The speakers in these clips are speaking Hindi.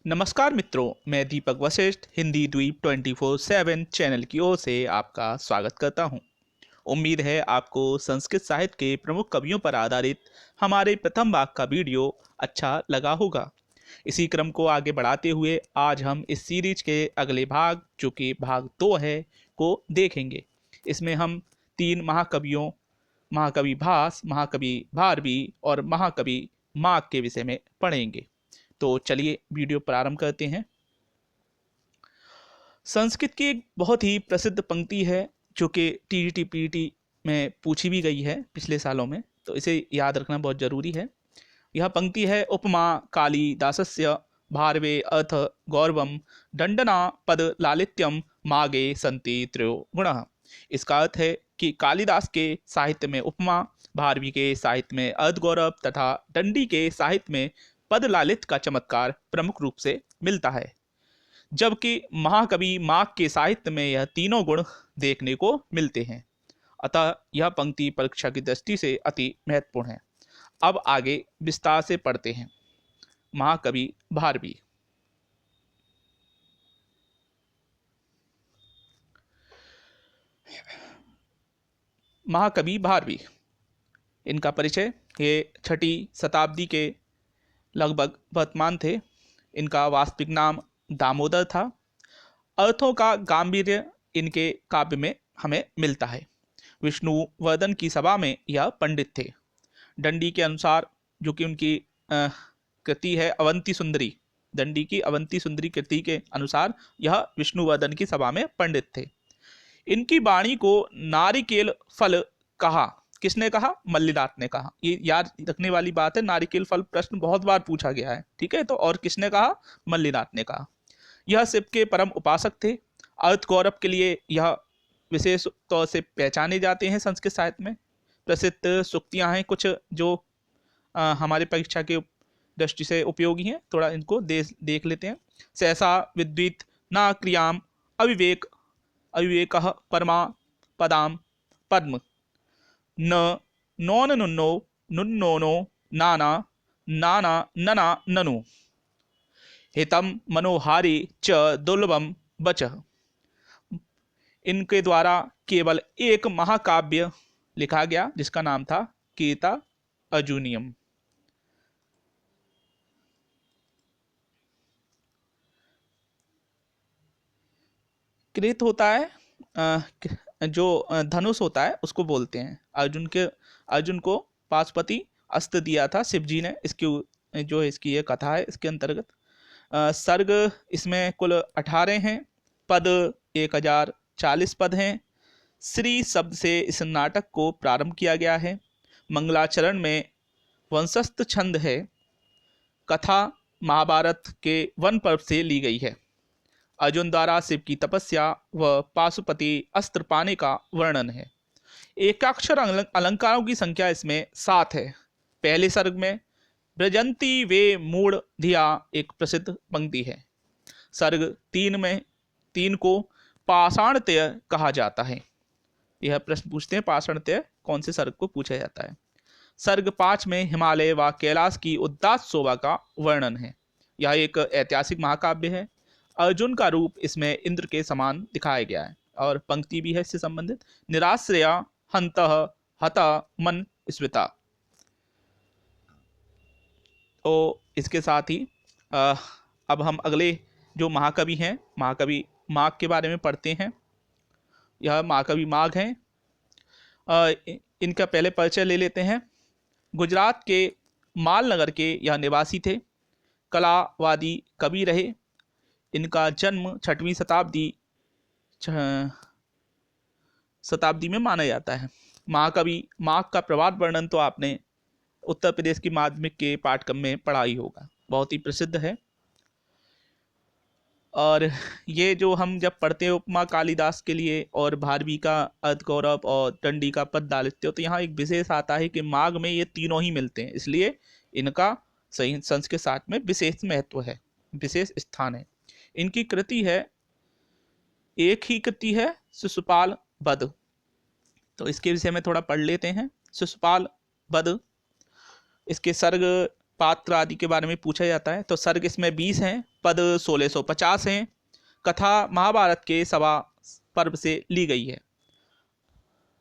नमस्कार मित्रों, मैं दीपक वशिष्ठ हिंदी द्वीप 24/7 चैनल की ओर से आपका स्वागत करता हूं। उम्मीद है आपको संस्कृत साहित्य के प्रमुख कवियों पर आधारित हमारे प्रथम भाग का वीडियो अच्छा लगा होगा। इसी क्रम को आगे बढ़ाते हुए आज हम इस सीरीज के अगले भाग, जो कि भाग 2 है, को देखेंगे। इसमें हम 3 महाकवियों, महाकवि भास, महाकवि भारवी और महाकवि माघ के विषय में पढ़ेंगे। तो चलिए वीडियो प्रारंभ करते हैं। संस्कृत की एक बहुत ही प्रसिद्ध पंक्ति है, जो कि टीडीटी पीटी में पूछी भी गई है पिछले सालों में, तो इसे याद रखना बहुत जरूरी है। यह पंक्ति है, उपमा कालिदासस्य भारवे अथ गौरवम दंडना पद लालित्यम मागे संति त्रयो गुणः। इसका अर्थ है कि कालिदास के साहित्य में उपमा, भारवी के साहित्य में अर्ध गौरव तथा दंडी के साहित्य में पद लालित का चमत्कार प्रमुख रूप से मिलता है, जबकि महाकवि माघ के साहित्य में यह तीनों गुण देखने को मिलते हैं। अतः यह पंक्ति परीक्षा की दृष्टि से अति महत्वपूर्ण है। अब आगे विस्तार से पढ़ते हैं। महाकवि भारवी। महाकवि भारवी, इनका परिचय, ये 6ठी शताब्दी के लगभग वर्तमान थे। इनका वास्तविक नाम दामोदर था। अर्थों का गांभीर्य इनके काव्य में हमें मिलता है। विष्णुवर्धन की सभा में यह पंडित थे। दंडी के अनुसार, जो कि उनकी कृति है अवंती सुंदरी, दंडी की अवंती सुंदरी कृति के अनुसार यह विष्णुवर्धन की सभा में पंडित थे। इनकी वाणी को नारिकेल फल कहा। किसने कहा? मल्लिनाथ ने कहा। ये याद रखने वाली बात है, नारिकेल फल प्रश्न बहुत बार पूछा गया है, ठीक है। तो और किसने कहा? मल्लिनाथ ने कहा। यह शिव के परम उपासक थे। अर्थ गौरव के लिए यह विशेष तौर से पहचाने जाते हैं। संस्कृत साहित्य में प्रसिद्ध सूक्तियां हैं कुछ, जो हमारे परीक्षा के दृष्टि से उपयोगी हैं। थोड़ा इनको देख लेते हैं। सहसा विद्वित न क्रियाम अविवेक अविवेकः परमा पदाम पद्म न नौन नुन्नो नुन्नोनो नाना नाना नना ननु हितम मनोहारी च दुर्लभम बचः। इनके द्वारा केवल एक महाकाव्य लिखा गया, जिसका नाम था गीता अर्जुनियम। कृत होता है जो धनुष होता है उसको बोलते हैं। अर्जुन को पाशुपति अस्त्र दिया था शिव जी ने। इसकी जो इसकी ये कथा है, इसके अंतर्गत सर्ग इसमें कुल 18 हैं। पद 1040 पद हैं। श्री शब्द से इस नाटक को प्रारंभ किया गया है। मंगलाचरण में वंशस्थ छंद है। कथा महाभारत के वन पर्व से ली गई है। अर्जुन द्वारा शिव की तपस्या व पाशुपति अस्त्र पाने का वर्णन है। एकाक्षर अलंकारों की संख्या इसमें 7 है। पहले सर्ग में ब्रजंती वे मूढ़ धिया एक प्रसिद्ध पंक्ति है। सर्ग 3 को पाषाणतय कहा जाता है। यह प्रश्न पूछते हैं, पाषाणतय कौन से सर्ग को पूछा जाता है। सर्ग 5 में हिमालय व कैलाश की उदास शोभा का वर्णन है। यह एक ऐतिहासिक महाकाव्य है। अर्जुन का रूप इसमें इंद्र के समान दिखाया गया है। और पंक्ति भी है इससे संबंधित, निराश्रया हंतः हता मन स्मृता। तो इसके साथ ही अब हम अगले जो महाकवि हैं, महाकवि माघ के बारे में पढ़ते हैं। यह महाकवि माघ हैं। इनका पहले परिचय ले लेते हैं। गुजरात के मालनगर के यह निवासी थे। कलावादी कवि रहे। इनका जन्म 6वीं शताब्दी में माना जाता है। महाकवि माघ का प्रवाद वर्णन तो आपने उत्तर प्रदेश की माध्यमिक के पाठक्रम में पढ़ा ही होगा, बहुत ही प्रसिद्ध है। और ये जो हम जब पढ़ते हैं उपमा कालिदास के लिए और भारवी का अर्ध गौरव और दंडी का पद लालित्य, तो यहाँ एक विशेष आता है कि माघ में ये तीनों ही मिलते हैं, इसलिए इनका सही संस्कृत साहित्य में विशेष महत्व है, विशेष स्थान है। इनकी कृति है, एक ही कृति है, शिशुपाल वध। तो इसके विषय में थोड़ा पढ़ लेते हैं। शिशुपाल वध, इसके सर्ग पात्र आदि के बारे में पूछा जाता है। तो सर्ग इसमें 20 हैं, पद 1650 हैं। कथा महाभारत के सभा पर्व से ली गई है।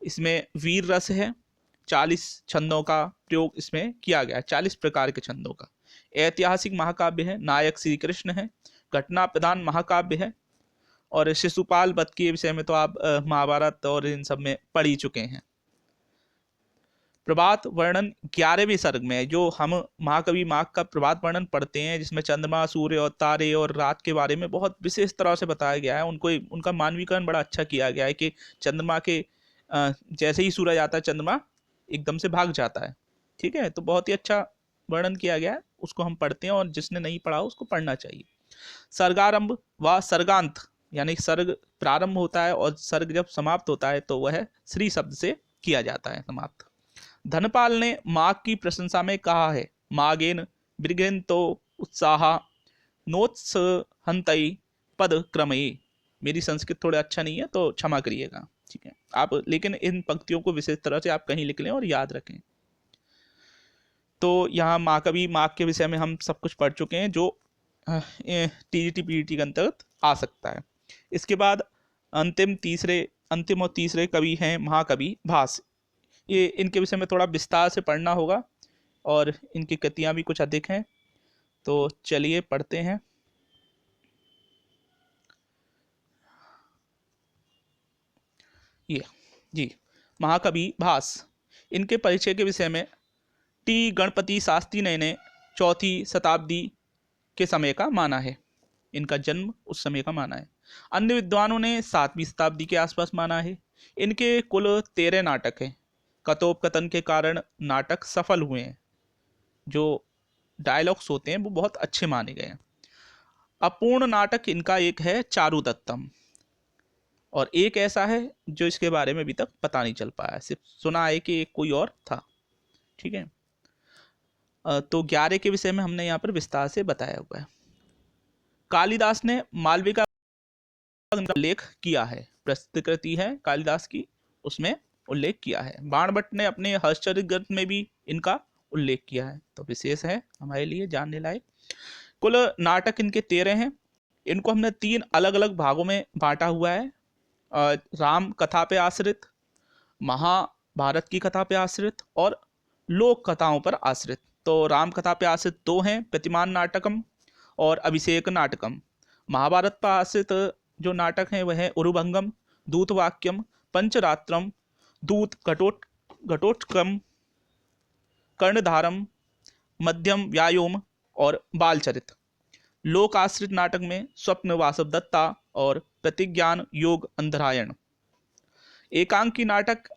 इसमें वीर रस है, 40 छंदों का प्रयोग इसमें किया गया है, 40 प्रकार के छंदों का। ऐतिहासिक महाकाव्य है, नायक श्री कृष्ण है, घटना प्रधान महाकाव्य है। और शिशुपाल वध के विषय में तो आप महाभारत और इन सब में पढ़ ही चुके हैं। प्रभात वर्णन 11वें सर्ग में है, जो हम महाकवि माघ का प्रभात वर्णन पढ़ते हैं, जिसमें चंद्रमा, सूर्य और तारे और रात के बारे में बहुत विशेष तरह से बताया गया है। उनको उनका मानवीकरण बड़ा अच्छा किया गया है कि चंद्रमा के जैसे ही सूरज आता है चंद्रमा एकदम से भाग जाता है। ठीक है, तो बहुत ही अच्छा वर्णन किया गया है, उसको हम पढ़ते हैं और जिसने नहीं पढ़ा उसको पढ़ना चाहिए। सर्गारंभ व सर्गांत, यानी सर्ग प्रारंभ होता है और सर्ग जब समाप्त होता है तो वह श्री शब्द से किया जाता है समाप्त। धनपाल ने माघ की प्रशंसा में कहा है, मागेन ब्रिगेन तो उत्साह नोत्स हंतई पद क्रमयी। मेरी संस्कृत थोड़ा अच्छा नहीं है तो क्षमा करिएगा, ठीक है आप, लेकिन इन पंक्तियों को विशेष तरह से आप कहीं लिख लें और याद रखें। तो यहाँ महाकवि माघ के विषय में हम सब कुछ पढ़ चुके हैं, जो टीजीटी पीजीटी के अंतर्गत आ सकता है। इसके बाद अंतिम और तीसरे कवि हैं महाकवि भास। ये इनके विषय में थोड़ा विस्तार से पढ़ना होगा और इनकी कृतियां भी कुछ अधिक हैं, तो चलिए पढ़ते हैं। ये जी महाकवि भास, इनके परिचय के विषय में टी गणपति शास्त्री ने 4वीं शताब्दी के समय का माना है। इनका जन्म उस समय का माना है। अन्य विद्वानों ने 7वीं शताब्दी के आसपास माना है। इनके कुल 13 नाटक हैं। कथोपकथन के कारण नाटक सफल हुए हैं। जो डायलॉग्स होते हैं वो बहुत अच्छे माने गए हैं। अपूर्ण नाटक इनका एक है चारुदत्तम, और एक ऐसा है जो इसके बारे में अभी तक पता नहीं चल पाया, सिर्फ सुना है कि एक कोई और था। ठीक है, तो 11 के विषय में हमने यहाँ पर विस्तार से बताया हुआ है। कालिदास ने मालविका का उल्लेख किया है, प्रस्तुत कृति है कालिदास की, उसमें उल्लेख किया है। बाणभट्ट ने अपने हर्षचरित ग्रंथ में भी इनका उल्लेख किया है, तो विशेष है हमारे लिए जानने लायक। कुल नाटक इनके 13 हैं। इनको हमने 3 अलग अलग भागों में बांटा हुआ है। राम कथा पे आश्रित, महाभारत की कथा पे आश्रित और लोक कथाओं पर आश्रित। तो राम कथा पे आश्रित 2 हैं, प्रतिमान नाटकम और अभिषेक नाटकम। महाभारत पर आश्रित जो नाटक हैं वह है उरुभंगम, दूतवाक्यम, पंचरात्रम, दूत घटोत्कम, कर्णधारम, मध्यम व्यायोम और बालचरित। लोक आश्रित नाटक में स्वप्न वासवदत्ता और प्रतिज्ञान योग अंधरायण। एकांकी नाटक,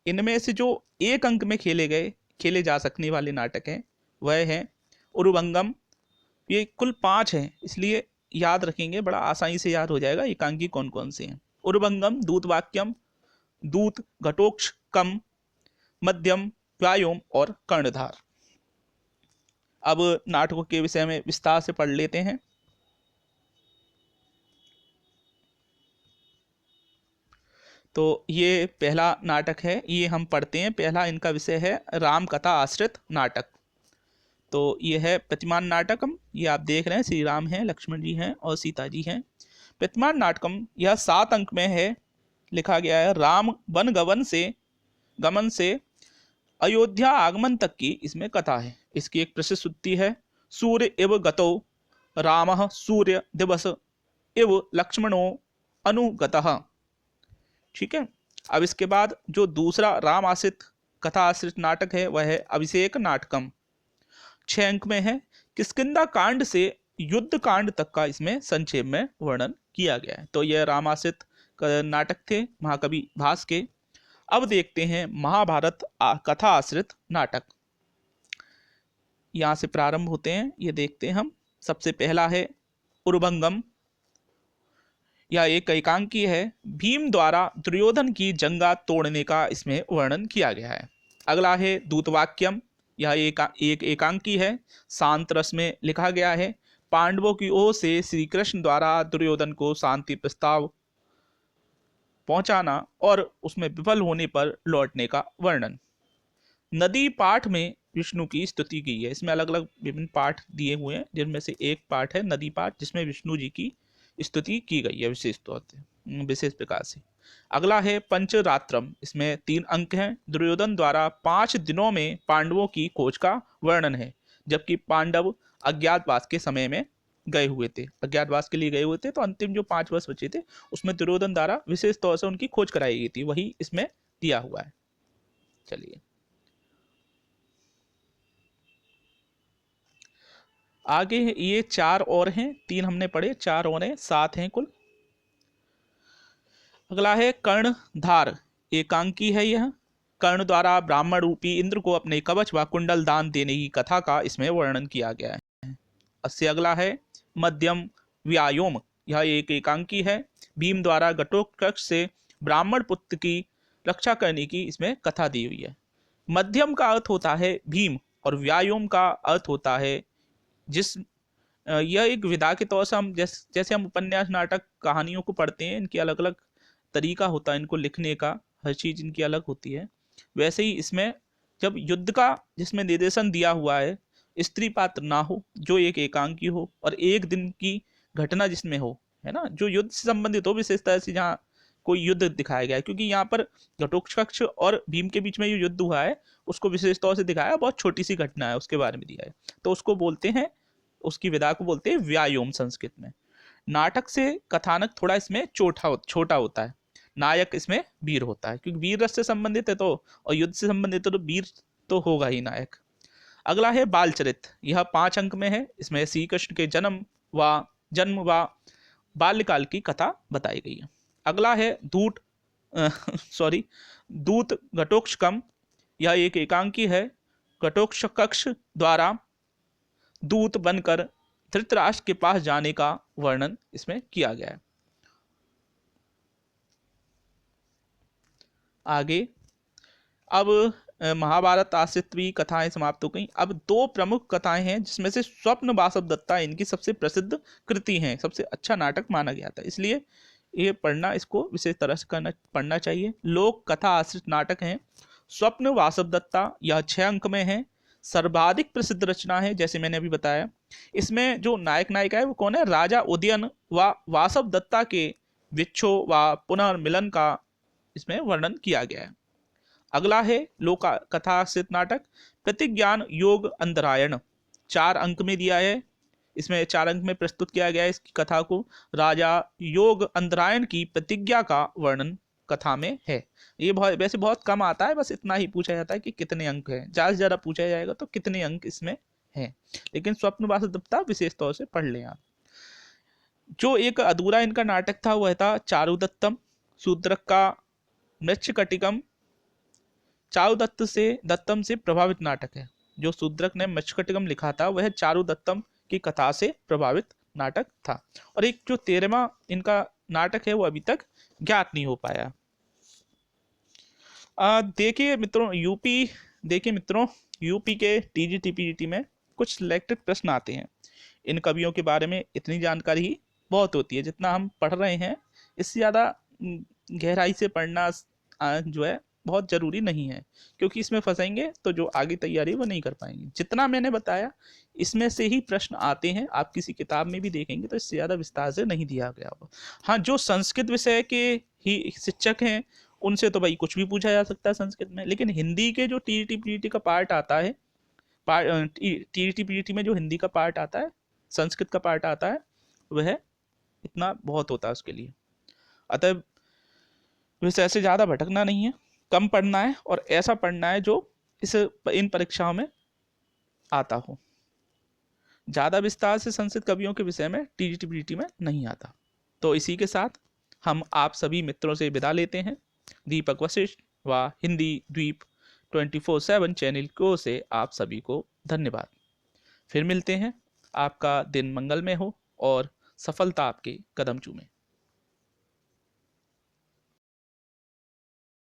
इनमें से जो एक अंक में खेले जा सकने वाले नाटक हैं वह है उरुभंगम। ये कुल 5 हैं, इसलिए याद रखेंगे, बड़ा आसानी से याद हो जाएगा एकांकी कौन कौन से हैं। उरुभंगम, दूतवाक्यम, दूत घटोत्कम, मध्यम व्यायोम और कर्णधार। अब नाटकों के विषय में विस्तार से पढ़ लेते हैं। तो ये पहला नाटक है, ये हम पढ़ते हैं। पहला इनका विषय है राम कथा आश्रित नाटक। तो ये है प्रतिमान नाटकम। ये आप देख रहे हैं, श्री राम हैं, लक्ष्मण जी हैं और सीता जी हैं। प्रतिमान नाटकम यह 7 अंक में है। लिखा गया है राम वन गमन से अयोध्या आगमन तक की इसमें कथा है। इसकी एक प्रसिद्ध श्रुति है, सूर्य इव गतो रामः सूर्य दिवस इव लक्ष्मणो अनुगतः। ठीक है, अब इसके बाद जो दूसरा राम आश्रित कथा आश्रित नाटक है वह है अभिषेक नाटकम। 6 अंक में है। किष्किंधा कांड से युद्ध कांड तक का इसमें संक्षेप में वर्णन किया गया है। तो यह राम आश्रित नाटक थे महाकवि भास के। अब देखते हैं महाभारत कथा आश्रित नाटक। यहां से प्रारंभ होते हैं, ये देखते हैं हम। सबसे पहला है उरुभंगम। यह एक एकांकी है। भीम द्वारा दुर्योधन की जंगा तोड़ने का इसमें वर्णन किया गया है। अगला है दूतवाक्यम। यह एक एकांकी है, शांत रस में लिखा गया है। पांडवों की ओर से श्री कृष्ण द्वारा दुर्योधन को शांति प्रस्ताव पहुंचाना और उसमें विफल होने पर लौटने का वर्णन। नदी पाठ में विष्णु की स्तुति की है। इसमें अलग अलग विभिन्न पाठ दिए हुए हैं, जिनमें से एक पाठ है नदी पाठ, जिसमें विष्णु जी की स्तुति की गई है विशेष तौर से, विशेष प्रकार से। अगला है पंचरात्रम। इसमें 3 अंक हैं। दुर्योधन द्वारा 5 दिनों में पांडवों की खोज का वर्णन है, जबकि पांडव अज्ञातवास के समय में गए हुए थे, अज्ञातवास के लिए गए हुए थे। तो अंतिम जो 5 वर्ष बचे थे उसमें दुर्योधन द्वारा विशेष तौर से उनकी खोज कराई गई थी, वही इसमें दिया हुआ है। चलिए आगे ये 4 और हैं, 3 हमने पढ़े, 4 और हैं, 7 हैं कुल। अगला है कर्णधार, एकांकी है यह। कर्ण द्वारा ब्राह्मण रूपी इंद्र को अपने कवच व कुंडल दान देने की कथा का इसमें वर्णन किया गया है। इससे अगला है मध्यम व्यायोम, यह एक एकांकी है। भीम द्वारा घटोत्कच से ब्राह्मण पुत्र की रक्षा करने की इसमें कथा दी हुई है। मध्यम का अर्थ होता है भीम और व्यायोम का अर्थ होता है जिस यह एक विधा के तौर से हम जैसे हम उपन्यास नाटक कहानियों को पढ़ते हैं, इनकी अलग अलग तरीका होता है इनको लिखने का, हर चीज इनकी अलग होती है। वैसे ही इसमें जब युद्ध का जिसमें निर्देशन दिया हुआ है, स्त्री पात्र ना हो, जो एक एकांकी हो और एक दिन की घटना जिसमें हो, है ना, जो युद्ध से संबंधित हो विशेष तरह से, जहाँ कोई युद्ध दिखाया गया है। क्योंकि यहाँ पर घटोत्कच और भीम के बीच में जो युद्ध हुआ है उसको विशेष तौर से दिखाया, बहुत छोटी सी घटना है उसके बारे में दिया है, तो उसको बोलते हैं, उसकी विधा को बोलते हैं व्यायोम संस्कृत में। नाटक से कथानक थोड़ा इसमें छोटा होता है। नायक इसमें वीर होता है, क्योंकि वीर रस से संबंधित है तो, और युद्ध से संबंधित है तो वीर तो होगा ही नायक। अगला है बाल चरित, यह 5 अंक में है। इसमें श्री कृष्ण के जन्म व बाल्यकाल की कथा बताई गई है। अगला है दूत घटोत्कच, यह एक एकांकी है। घटोत्कच द्वारा दूत बनकर धृतराष्ट्र के पास जाने का वर्णन इसमें किया गया है। आगे अब महाभारत आश्रित भी कथाएं समाप्त हो गई। अब 2 प्रमुख कथाएं हैं, जिसमें से स्वप्न वासवदत्ता इनकी सबसे प्रसिद्ध कृति है, सबसे अच्छा नाटक माना गया था, इसलिए ये पढ़ना, इसको विशेष तरह से पढ़ना चाहिए। लोक कथा आश्रित नाटक हैं। स्वप्न वासवदत्ता यह 6 अंक में है, सर्वाधिक प्रसिद्ध रचना है, जैसे मैंने अभी बताया। इसमें जो नायक नायिका है वो कौन है? राजा उदयन व वासवदत्ता के विच्छोह व पुनर्मिलन का इसमें वर्णन किया गया है। अगला है लोक कथा आश्रित नाटक प्रतिज्ञान योग अंतरायण, 4 अंक में दिया है। इसमें 4 अंक में प्रस्तुत किया गया है इसकी कथा को। राजा योग अंतरायण की प्रतिज्ञा का वर्णन कथा में है। ये वैसे बहुत कम आता है, बस इतना ही पूछा जाता है कि कितने अंक हैं, ज्यादा से ज्यादा पूछा जाएगा तो कितने अंक इसमें हैं, लेकिन स्वप्न वासवदत्ता विशेष तौर से पढ़ लें आप। जो एक अधूरा इनका नाटक था वह था चारुदत्तम। शूद्रक का मृच्छकटिकम दत्तम से प्रभावित नाटक है। जो शूद्रक ने मृच्छकटिकम लिखा था वह चारुदत्तम की कथा से प्रभावित नाटक था। और एक जो 13वां इनका नाटक है वो अभी तक ज्ञात नहीं हो पाया। देखिए मित्रों, यूपी के टीजीटी में कुछ सिलेक्टेड प्रश्न आते हैं। इन कवियों के बारे में इतनी जानकारी ही बहुत होती है, जितना हम पढ़ रहे हैं इससे ज़्यादा गहराई से पढ़ना जो है बहुत ज़रूरी नहीं है, क्योंकि इसमें फंसेंगे तो जो आगे तैयारी वो नहीं कर पाएंगे। जितना मैंने बताया इसमें से ही प्रश्न आते हैं, आप किसी किताब में भी देखेंगे तो इससे ज़्यादा विस्तार से नहीं दिया गया होगा। हाँ, जो संस्कृत विषय के ही शिक्षक हैं उनसे तो भाई कुछ भी पूछा जा सकता है संस्कृत में, लेकिन हिंदी के जो टीजीटी का पार्ट आता है, टीजीटी में जो हिंदी का पार्ट आता है, संस्कृत का पार्ट आता है, वह इतना बहुत होता है उसके लिए। अतः विषय से ज़्यादा भटकना नहीं है, कम पढ़ना है और ऐसा पढ़ना है जो इन परीक्षाओं में आता हो। ज़्यादा विस्तार से संस्कृत कवियों के विषय में टीजीटी में नहीं आता। तो इसी के साथ हम आप सभी मित्रों से विदा लेते हैं। दीपक वशिष्ठ व हिंदी द्वीप 24/7 चैनल को से आप सभी को धन्यवाद। फिर मिलते हैं। आपका दिन मंगलमय हो और सफलता आपके कदम चूमे।